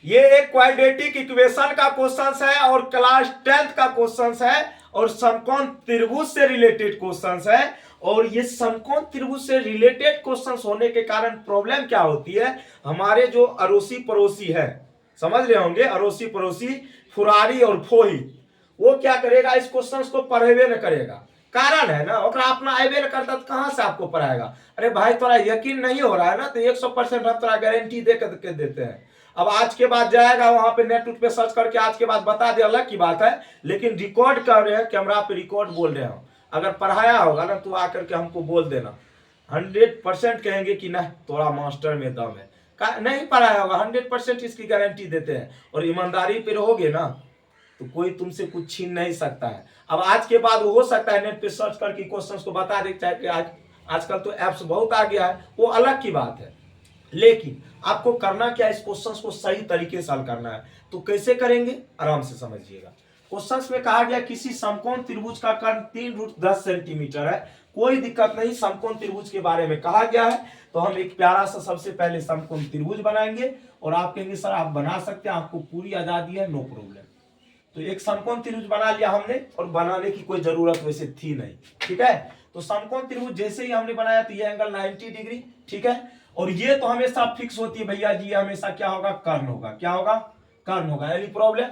ये एक quadratic equation का क्वेश्चन है और क्लास 10th का क्वेश्चन है और समकोण त्रिभुज से रिलेटेड क्वेश्चन है। और ये समकोण त्रिभुज से रिलेटेड क्वेश्चन होने के कारण प्रॉब्लम क्या होती है, हमारे जो अड़ोसी पड़ोसी है, समझ रहे होंगे, अड़ोसी पड़ोसी फुरारी और फोही, वो क्या करेगा, इस क्वेश्चन को पढ़ेबे न करेगा। कारण है ना, ओकरा अपना अबे न करता तो कहां से आपको पढ़ाएगा। अरे भाई तोरा यकीन नहीं हो रहा है ना, तो 100% हम तोरा गारंटी दे के देते हैं। अब आज के बाद जाएगा वहां पे नेट उट पे सर्च करके आज के बाद बता दे, अलग की बात है, लेकिन रिकॉर्ड कर रहे हैं, कैमरा पे रिकॉर्ड बोल रहे हो। अगर पढ़ाया होगा ना तो आकर के हमको बोल देना, 100% कहेंगे कि नहीं तोरा मास्टर में दम है। नहीं पढ़ाया होगा 100% इसकी गारंटी देते हैं। और ईमानदारी पे रहोगे ना तो कोई तुमसे कुछ छीन नहीं सकता है। अब आज के बाद हो सकता है नेट पे सर्च करके क्वेश्चंस को बता दे, चाहे आजकल तो एप्स बहुत आ गया है, वो अलग की बात है। लेकिन आपको करना क्या, इस क्वेश्चंस को सही तरीके से हल करना है। तो कैसे करेंगे, आराम से समझिएगा। क्वेश्चंस में कहा गया किसी समकोण त्रिभुज का कर्ण 3√10 सेंटीमीटर है। कोई दिक्कत नहीं, समकोण त्रिभुज के बारे में कहा गया है तो हम एक प्यारा सा सबसे पहले समकोण त्रिभुज बनाएंगे। और आप कहेंगे सर आप बना सकते हैं, आपको पूरी आजादी है, नो प्रॉब्लम। तो एक समकोण त्रिभुज बना लिया हमने, और बनाने की कोई जरूरत वैसे थी नहीं, ठीक है। तो समकोण त्रिभुज जैसे ही हमने बनाया तो ये एंगल 90 डिग्री, ठीक है। और ये तो हमेशा फिक्स होती है भैया जी, हमेशा क्या होगा, कर्ण होगा। क्या होगा, कर्ण होगा, एनी प्रॉब्लम।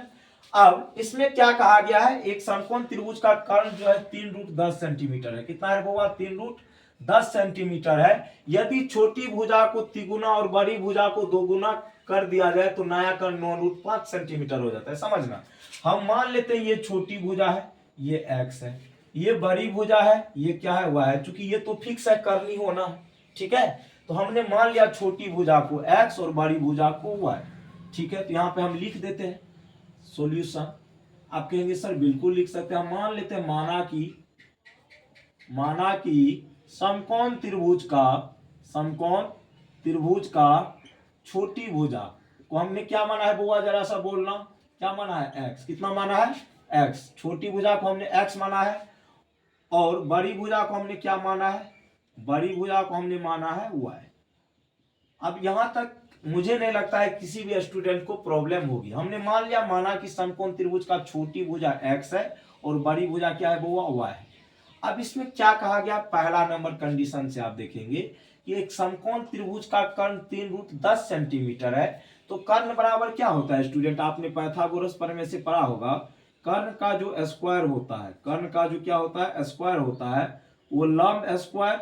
अब इसमें क्या कहा गया है, एक समकोण त्रिभुज का कर्ण जो है 3√10 सेंटीमीटर है। कितना है वो, 3√10 सेंटीमीटर है। यदि छोटी भुजा को तिगुना और बड़ी भुजा को दोगुना कर दिया जाए तो नया कर्ण 9√5 सेंटीमीटर हो जाता है। समझना, हम मान लेते हैं ये छोटी भुजा है, ये x है, ये बड़ी भुजा है, ये क्या है, y है। चूंकि ये तो फिक्स है, करनी होना है, ठीक है। तो हमने मान लिया छोटी भुजा को x और बड़ी भुजा को y, ठीक है। तो यहाँ पे हम लिख देते हैं सॉल्यूशन। आप कहेंगे सर बिल्कुल लिख सकते हैं। हम मान लेते हैं, माना कि समकोण त्रिभुज का छोटी भुजा को हमने क्या माना है बुआ, जरा सा बोलना, क्या माना है, x। कितना माना है, x। छोटी भुजा को हमने x माना है और बड़ी भुजा को हमने क्या माना है, बड़ी भुजा को हमने माना है y। अब यहां तक मुझे नहीं लगता है किसी भी स्टूडेंट को प्रॉब्लम होगी। हमने मान लिया, माना कि समकोण त्रिभुज का छोटी भुजा x है और बड़ी भुजा क्या है बुआ, y है। अब इसमें क्या कहा गया, पहला नंबर कंडीशन से आप देखेंगे कि एक समकोण त्रिभुज का कर्ण 3√10 सेंटीमीटर है। तो कर्ण बराबर क्या होता है स्टूडेंट, आपने पाइथागोरस प्रमेय से पढ़ा होगा, कर्ण का जो स्क्वायर होता है, कर्ण का जो क्या होता है, स्क्वायर होता है, वो लंब स्क्वायर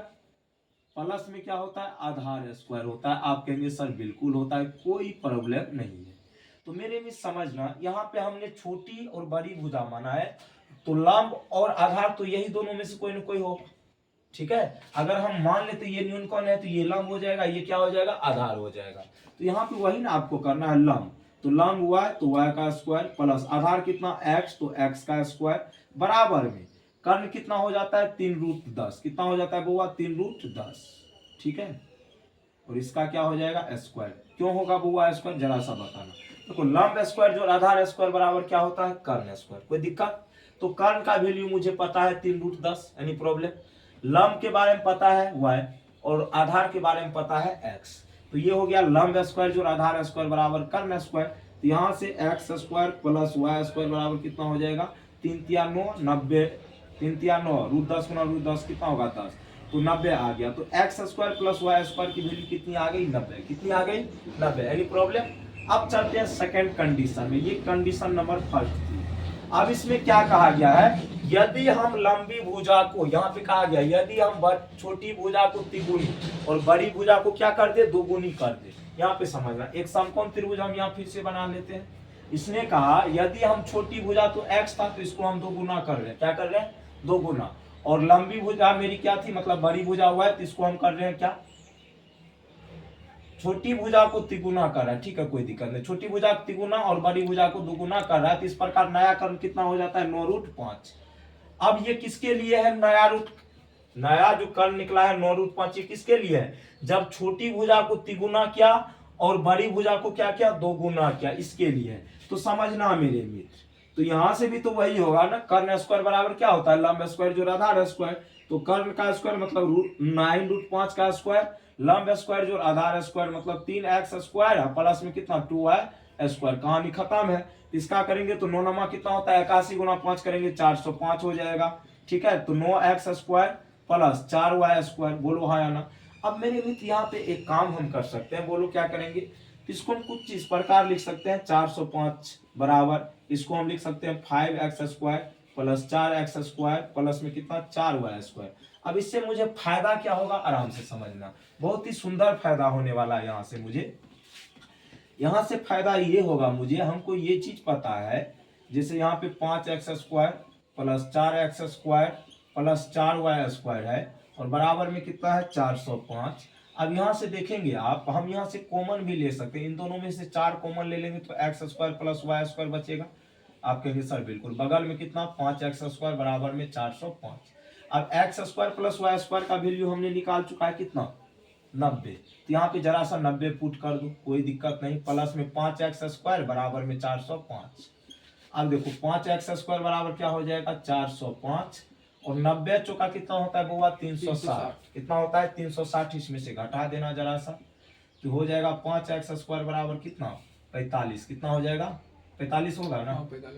प्लस में क्या होता है, आधार स्क्वायर होता है। आप कहेंगे सर बिल्कुल होता है, कोई प्रॉब्लम नहीं है। तो मेरे में समझना, यहाँ पे हमने छोटी और बड़ी भुजा माना है, तो लंब और आधार तो यही दोनों में से कोई ना कोई होगा, ठीक है। अगर हम मान लेते ये न्यूनकोण है तो ये लंब हो जाएगा, ये क्या हो जाएगा, आधार हो जाएगा। तो यहाँ पे वही ना आपको करना है, लंब तो लंब y तो y का स्क्वायर प्लस आधार कितना x तो x का स्क्वायर बराबर में कर्ण कितना हो जाता है, 3√10। कितना हो जाता है बुआ, 3√10, ठीक है। और इसका क्या हो जाएगा, स्क्वायर। क्यों होगा बुआ स्क्वायर, जरा सा बताना। देखो लंब स्क्वायर जो आधार स्क्वायर बराबर क्या होता है, कर्ण स्क्वायर। कोई दिक्कत, तो कर्ण का वैल्यू मुझे पता है 3√10, एनी प्रॉब्लम। लंब के बारे में पता है y और आधार के बारे में पता है x। तो ये हो गया लंब स्क्वायर जो आधार स्क्वायर बराबर कर्ण स्क्वायर। तो यहाँ से x square plus y square बराबर कितना हो जाएगा, 3 तिया 9, 90, 3 तिया 9, √10 गुना √10 कितना होगा 10, तो 90 आ गया। तो x square plus y square की वैल्यू कितनी आ गई, 90। कितनी आ गई, 90, एनी प्रॉब्लम। अब चलते हैं सेकंड कंडीशन में, ये कंडीशन नंबर फर्स्ट थी। अब इसमें क्या कहा गया है, यदि हम लंबी भुजा को, यहाँ पे कहा गया यदि हम छोटी भुजा को तिगुनी और बड़ी भुजा को क्या कर दे, दोगुनी कर दे। यहाँ पे समझना, एक समकोण त्रिभुज हम यहाँ फिर से बना लेते हैं। इसने कहा यदि हम छोटी भुजा तो x था तो इसको हम दोगुना कर रहे हैं, क्या कर रहे हैं, दोगुना। और लंबी भुजा मेरी क्या थी, मतलब बड़ी भुजा हुआ है, तो इसको हम कर रहे हैं क्या, छोटी भुजा को तिगुना कर रहा है, ठीक है, कोई दिक्कत नहीं। छोटी भुजा को तिगुना और बड़ी भुजा को दुगुना कर रहा है, तो इस प्रकार नया कर्ण कितना हो जाता है, 9√5। अब ये किसके लिए है, नया जो कर्ण निकला है 9√5, ये किसके लिए है, जब छोटी भुजा को तिगुना किया और बड़ी भुजा को क्या किया, दोगुना किया, इसके लिए है। तो समझना मेरे मित्र, तो यहां से भी तो वही होगा ना, कर्ण स्क्वायर बराबर क्या होता है, लंब स्क्वायर जो आधार स्क्वायर। तो कर्ण का स्क्वायर मतलब 9√5 का स्क्वायर, लंब स्क्वायर जो आधार स्क्वायर मतलब 3x स्क्वायर है, प्लस में कितना 2y स्क्वायर। कहानी खत्म है। इसका करेंगे तो 9 नमा कितना होता है, 81 गुना 5 करेंगे 405 हो जाएगा। ठीक है, तो 9x square plus 4y square, बोलो हाँ या ना। अब मेरे मित्र यहाँ पे एक काम हम कर सकते हैं, बोलो क्या करेंगे। इसको हम कुछ इस प्रकार लिख सकते हैं, 405 बराबर इसको हम लिख सकते हैं 5x square plus 4x square plus में कितना 4y स्क्वायर। अब इससे मुझे फायदा क्या होगा, आराम से समझना, बहुत ही सुंदर फायदा होने वाला है। यहाँ से फायदा ये होगा मुझे, हमको ये चीज पता है, जैसे यहाँ पे 5x square plus 4x square plus 4y square है और बराबर में कितना है 405। अब यहाँ से देखेंगे आप, हम यहाँ से कॉमन भी ले सकते हैं, इन दोनों में से 4 कॉमन ले लेंगे तो x square plus y square बचेगा। आप कहेंगे सर बिल्कुल, बगल में कितना 5x स्क्वायर बराबर में 405। अब x square plus y square का वैल्यू हमने निकाल चुका है कितना 90, तो यहाँ पे जरा सा 90 पुट कर दो, कोई दिक्कत नहीं। प्लस में 5x स्क्वायर बराबर में 405। अब देखो 5x स्क्वायर बराबर क्या हो जाएगा 405 और 90 चौका कितना होता है बुआ 360। कितना होता है 360, इसमें से घटा देना जरा सा, तो हो जाएगा 5x स्क्वायर बराबर कितना 45। कितना हो जाएगा 45 होगा ना।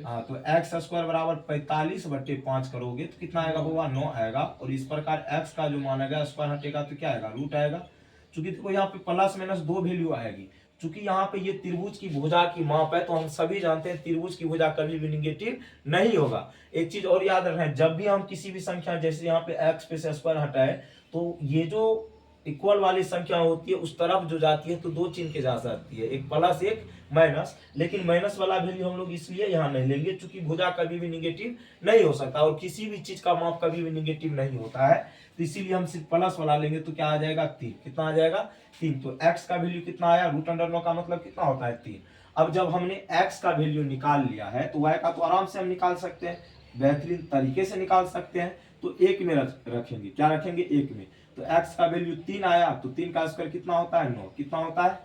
हाँ, तो x स्क्वायर बराबर 45/5 करोगे तो कितना आएगा बुआ 9 आएगा। और इस प्रकार x का जो माना गया स्क्वायर हटेगा तो क्या आएगा रूट आएगा। चूंकि देखो यहाँ पे प्लस माइनस 2 वैल्यू आएगी, चूंकि यहाँ पे ये त्रिभुज की भुजा की माप है, तो हम सभी जानते हैं त्रिभुज की भुजा कभी भी निगेटिव नहीं होगा। एक चीज और याद रखें, जब भी हम किसी भी संख्या, जैसे यहाँ पे x पे से स्क्वायर हटाए, तो ये जो इक्वल वाली संख्या होती है उस तरफ जो जाती है तो 2 चिन्ह के जा सकती है, एक प्लस एक माइनस। लेकिन माइनस वाला वैल्यू हम लोग इसलिए यहाँ नहीं लेंगे चूंकि भुजा कभी भी निगेटिव नहीं हो सकता और किसी भी चीज का माप कभी भी निगेटिव नहीं होता है, तो इसीलिए हम सिर्फ प्लस वाला लेंगे। तो क्या आ जाएगा 3। कितना आ जाएगा 3। तो x का वैल्यू कितना आया √9 का मतलब कितना होता है 3। अब जब हमने x का वैल्यू निकाल लिया है तो y का तो आराम से हम निकाल सकते हैं, बेहतरीन तरीके से निकाल सकते हैं। तो 1 में रखेंगे, क्या रखेंगे 1 में, तो x का वैल्यू 3 आया, तो 3 का स्क्वायर कितना होता है 9। कितना होता है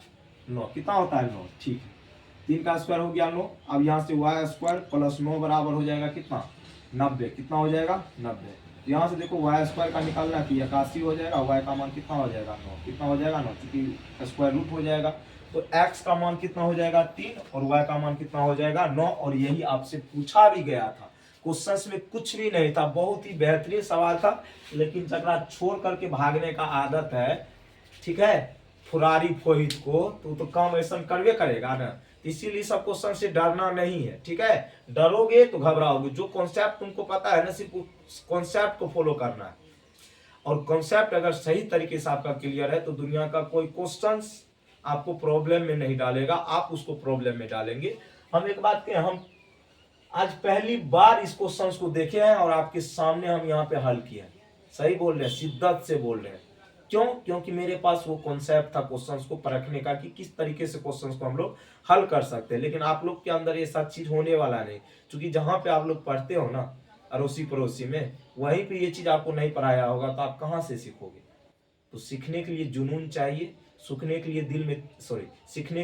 9। कितना होता है 9, ठीक है, 3 का स्क्वायर हो गया 9। अब यहाँ से y स्क्वायर प्लस 9 बराबर हो जाएगा कितना 90। कितना हो जाएगा 90। यहाँ से देखो y स्क्वायर का निकालना कि 81 हो जाएगा, y का मान कितना हो जाएगा 9। कितना हो जाएगा 9, क्योंकि स्क्वायर रूट हो जाएगा। तो x का मान कितना हो जाएगा 3 और y का मान कितना हो जाएगा 9। और यही आपसे पूछा भी गया था, क्वेश्चन में कुछ भी नहीं था, बहुत ही बेहतरीन सवाल था। लेकिन जरा छोड़ करके भागने का आदत है, ठीक है, फुरारी फोहित को तो काम ऐसा करवे करेगा ना। इसीलिए सब क्वेश्चन से डरना नहीं है, ठीक है, डरोगे तो घबराओगे। जो कॉन्सेप्ट तुमको पता है ना, सिर्फ कॉन्सेप्ट को फॉलो करना है। और कॉन्सेप्ट अगर सही तरीके से आपका क्लियर है तो दुनिया का कोई क्वेश्चन आपको प्रॉब्लम में नहीं डालेगा, आप उसको प्रॉब्लम में डालेंगे। हम एक बात कहें, हम आज पहली बार इस क्वेश्चन को देखे हैं और आपके सामने हम यहाँ पे हल किए हैं। सही बोल रहे हैं, शिद्दत से बोल रहे हैं। क्यों? क्योंकि मेरे पास वो कॉन्सेप्ट था क्वेश्चंस को परखने का कि किस तरीके से क्वेश्चंस को हम लोग हल कर सकते हैं। लेकिन आप लोग के अंदर ये सब चीज होने वाला नहीं, क्योंकि जहां पे आप लोग पढ़ते हो ना अड़ोसी पड़ोसी में, वहीं पे ये चीज आपको नहीं पढ़ाया होगा, तो आप कहाँ से सीखोगे। तो सीखने के लिए जुनून चाहिए, सीखने के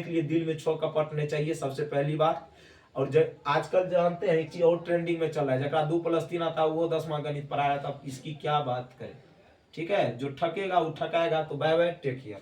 लिए दिल में छो कपटने चाहिए सबसे पहली बात। और आजकल जानते हैं एक चीज और ट्रेंडिंग में चल रहा है, जरा 2+3 आता वो 10वां गणित पढ़ाया था, इसकी क्या बात करें। ठीक है, जो ठकेगा वो ठकाएगा। तो बाय बाय, टेक केयर।